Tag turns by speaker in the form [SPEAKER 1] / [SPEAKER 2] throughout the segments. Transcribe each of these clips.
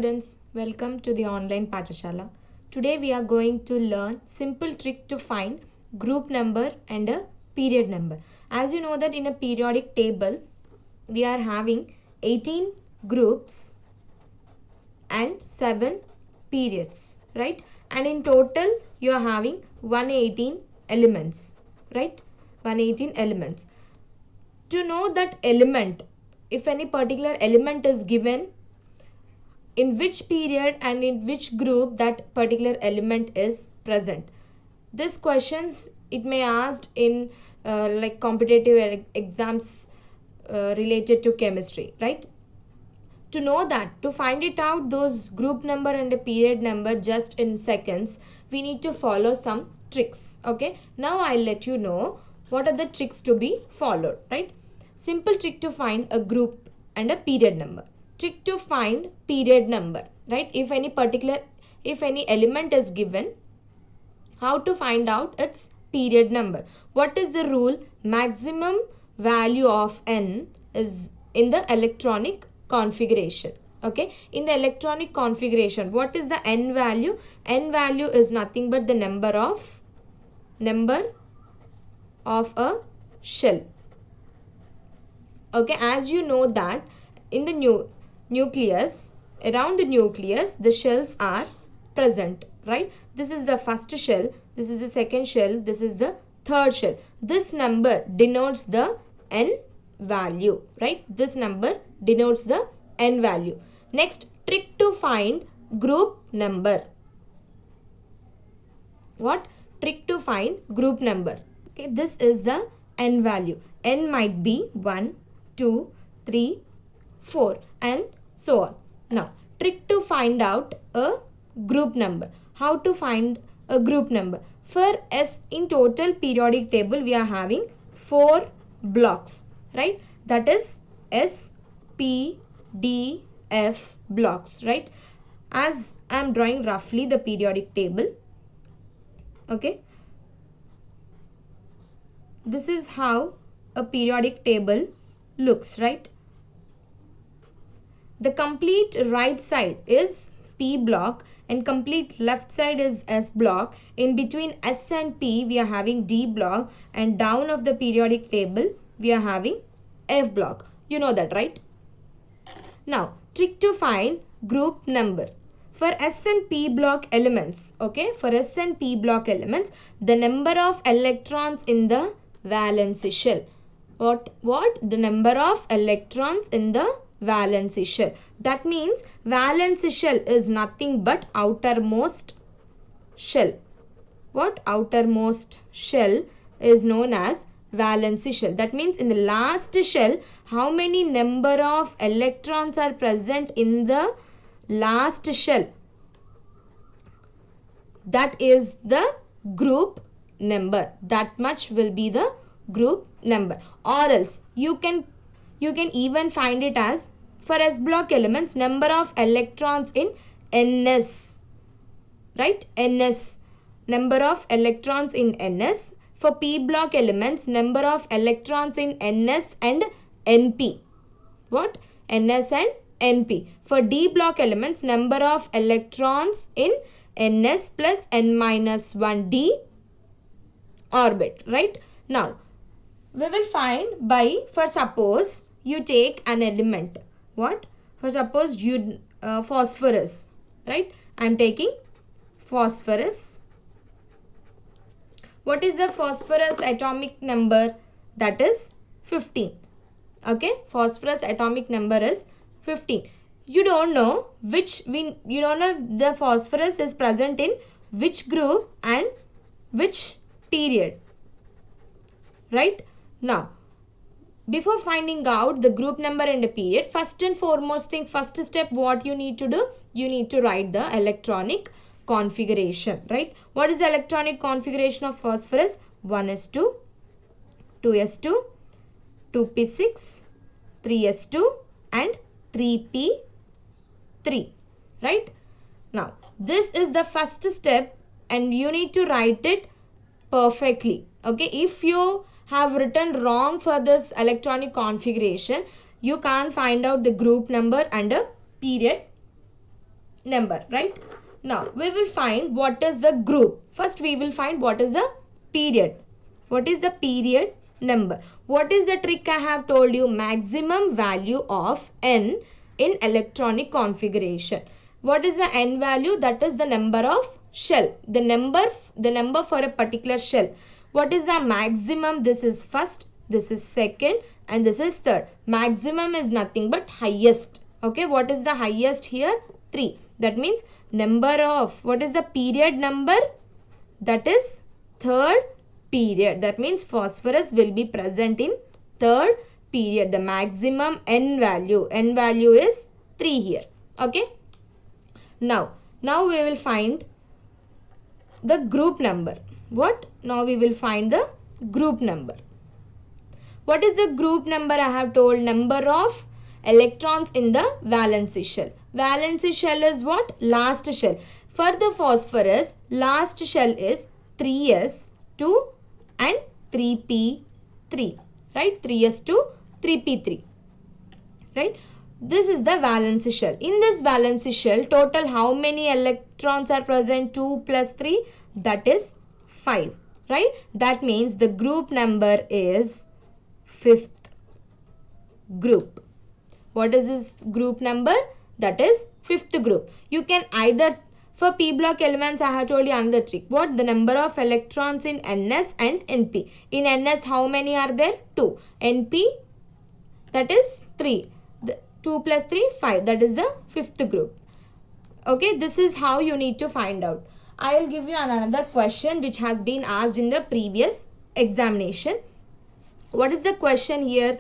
[SPEAKER 1] students, welcome to the online Pathashala. Today we are going to learn simple trick to find group number and a period number. As you know that in a periodic table we are having 18 groups and 7 periods, right? And in total you are having 118 elements, right? 118 elements. To know that element, if any particular element is given, in which period and in which group that particular element is present. This questions it may asked in like competitive exams related to chemistry, right? To know that, to find it out those group number and a period number just in seconds, we need to follow some tricks. Okay, now I'll let you know what are the tricks to be followed, right? Simple trick to find a group and a period number. Trick to find period number, right? If any element is given, how to find out its period number? What is the rule? Maximum value of n is in the electronic configuration. Okay, in the electronic configuration, what is the n value? N value is nothing but the number of a shell. Okay, as you know that in the nucleus, around the nucleus the shells are present, right? This is the first shell, this is the second shell, this is the third shell. This number denotes the n value, right? This number denotes the n value. Next, trick to find group number. What? Trick to find group number. Okay, this is the n value. N might be 1, 2, 3, 4 and so on. Now, trick to find out a group number. How to find a group number? For S, in total periodic table we are having 4 blocks, right? That is S, P, D, F blocks, right? As I am drawing roughly the periodic table, okay? This is how a periodic table looks, right? The complete right side is P block and complete left side is S block. In between S and P we are having D block, and down of the periodic table we are having F block. You know that, right? Now, trick to find group number. For S and P block elements, okay, for S and P block elements, the number of electrons in the valence shell. What? The number of electrons in the valence shell. That means valence shell is nothing but outermost shell. What? Outermost shell is known as valence shell. That means in the last shell, how many number of electrons are present in the last shell? That is the group number. That much will be the group number. Or else you can even find it as, for S block elements, number of electrons in Ns, right? Ns, number of electrons in Ns. For P block elements, number of electrons in Ns and Np. What? Ns and Np. For D block elements, number of electrons in Ns plus N minus 1d orbit, right? Now, we will find by, for suppose you take an element. What? For suppose you phosphorus, right? I am taking phosphorus. What is the phosphorus atomic number? That is 15. Okay, phosphorus atomic number is 15. You don't know you don't know the phosphorus is present in which group and which period, right? Now, before finding out the group number and the period, first and foremost thing, first step, what you need to do? You need to write the electronic configuration, right? What is the electronic configuration of phosphorus? 1s2, 2s2, 2p6, 3s2 and 3p3, right? Now, this is the first step and you need to write it perfectly. Okay, if you have written wrong for this electronic configuration, you can't find out the group number and a period number, right? Now we will find what is the group. First we will find what is the period. What is the period number? What is the trick I have told you? Maximum value of n in electronic configuration. What is the n value? That is the number of shell. The number for a particular shell. What is the maximum? This is first, this is second, and this is third. Maximum is nothing but highest. Okay, what is the highest here? 3. That means number of, what is the period number? That is third period. That means phosphorus will be present in third period. The maximum n value is 3 here. Okay. Now we will find the group number. What? Now we will find the group number. What is the group number? I have told number of electrons in the valency shell. Valency shell is what? Last shell. For the phosphorus, last shell is 3s2 and 3p3. Right? 3s2, 3p3. Right? This is the valency shell. In this valency shell, total how many electrons are present? 2 plus 3, that is 5. Right? That means the group number is 5th group. What is this group number? That is 5th group. You can either, for p block elements I have told you another trick. What? The number of electrons in ns and np. In ns how many are there? 2. np, that is 3. 2 plus 3, 5. That is the 5th group. Okay, this is how you need to find out. I will give you another question which has been asked in the previous examination. What is the question here?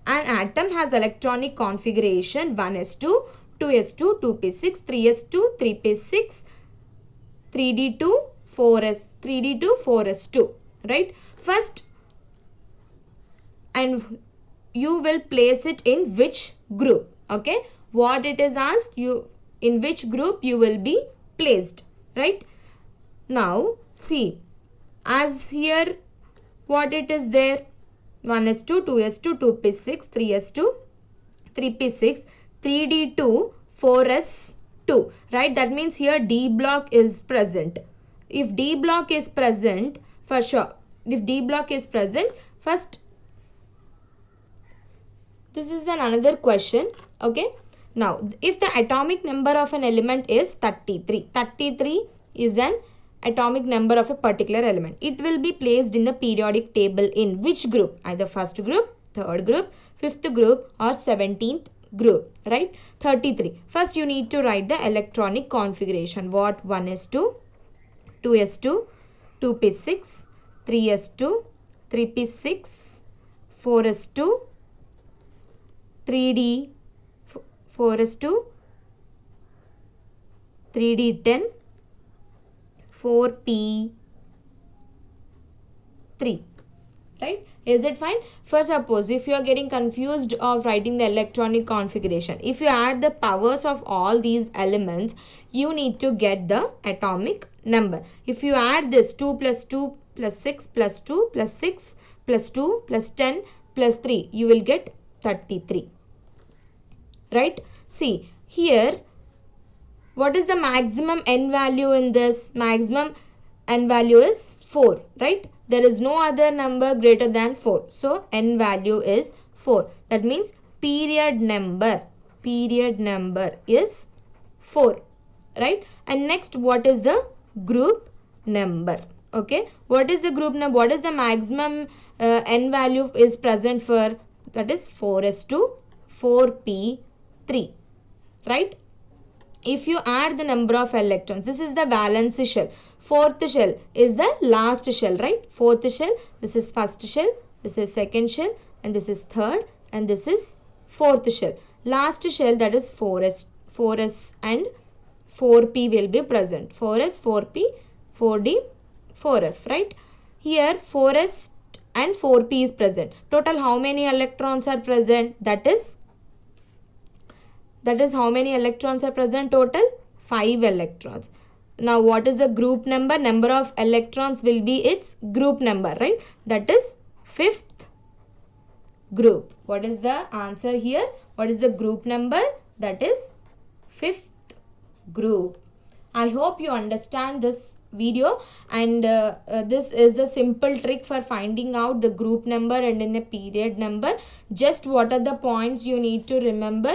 [SPEAKER 1] An atom has electronic configuration 1s2, 2s2, 2p6, 3s2, 3p6, 3d2, 4s2, right? First, and you will place it in which group? Okay, what it is asked, you in which group you will be placed, right? Now see, as here what it is there, 1s2, 2s2, 2p6, 3s2, 3p6, 3d2, 4s2, right? That means here D block is present. If D block is present, for sure, if D block is present, first, this is another question. Okay, now if the atomic number of an element is 33, 33 is an atomic number of a particular element, it will be placed in the periodic table in which group? Either first group, third group, fifth group, or 17th group, right? 33. First you need to write the electronic configuration. What? 1s2, 2s2, 2p6, 3s2, 3p6, 4s2, 3d, 4s2, 3d10, 4p3, right? Is it fine? For suppose if you are getting confused of writing the electronic configuration, if you add the powers of all these elements, you need to get the atomic number. If you add this 2 plus 2 plus 6 plus 2 plus 6 plus 2 plus 10 plus 3, you will get 33, right? See here, what is the maximum n value in this? Maximum n value is 4, right? There is no other number greater than 4. So n value is 4. That means period number is 4, right? And next, what is the group number? Okay, what is the group number? What is the maximum n value is present for? That is 4s2, 4p3, right? If you add the number of electrons, this is the valence shell. Fourth shell is the last shell, right? Fourth shell, this is first shell, this is second shell, and this is third, and this is fourth shell. Last shell, that is 4s and 4p will be present. 4s, 4p, 4d, 4f, right? Here 4s and 4p is present. Total how many electrons are present? That is how many electrons are present total? 5 electrons. Now what is the group number? Number of electrons will be its group number, right? That is 5th group. What is the answer here? What is the group number? That is 5th group. I hope you understand this video, and this is the simple trick for finding out the group number and in a period number. Just what are the points you need to remember?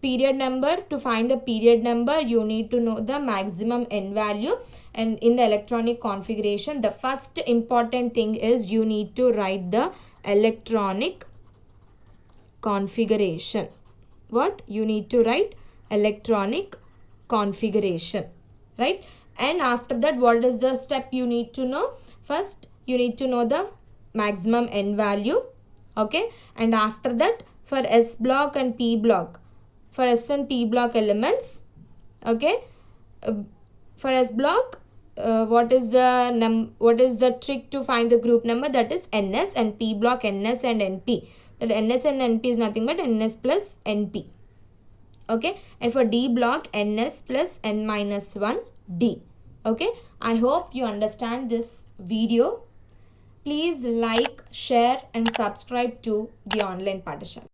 [SPEAKER 1] Period number, to find the period number you need to know the maximum n value, and in the electronic configuration the first important thing is you need to write the electronic configuration. What you need to write? Electronic configuration, right? And after that, what is the step you need to know? First you need to know the maximum n value, okay? And after that, for S block and P block, for S and P block elements, okay, for S block, what is the trick to find the group number? That is NS, and P block NS and NP. That NS and NP is nothing but NS plus NP. Okay, and for D block, NS plus N minus 1 D. Okay, I hope you understand this video. Please like, share and subscribe to the online Pathashala.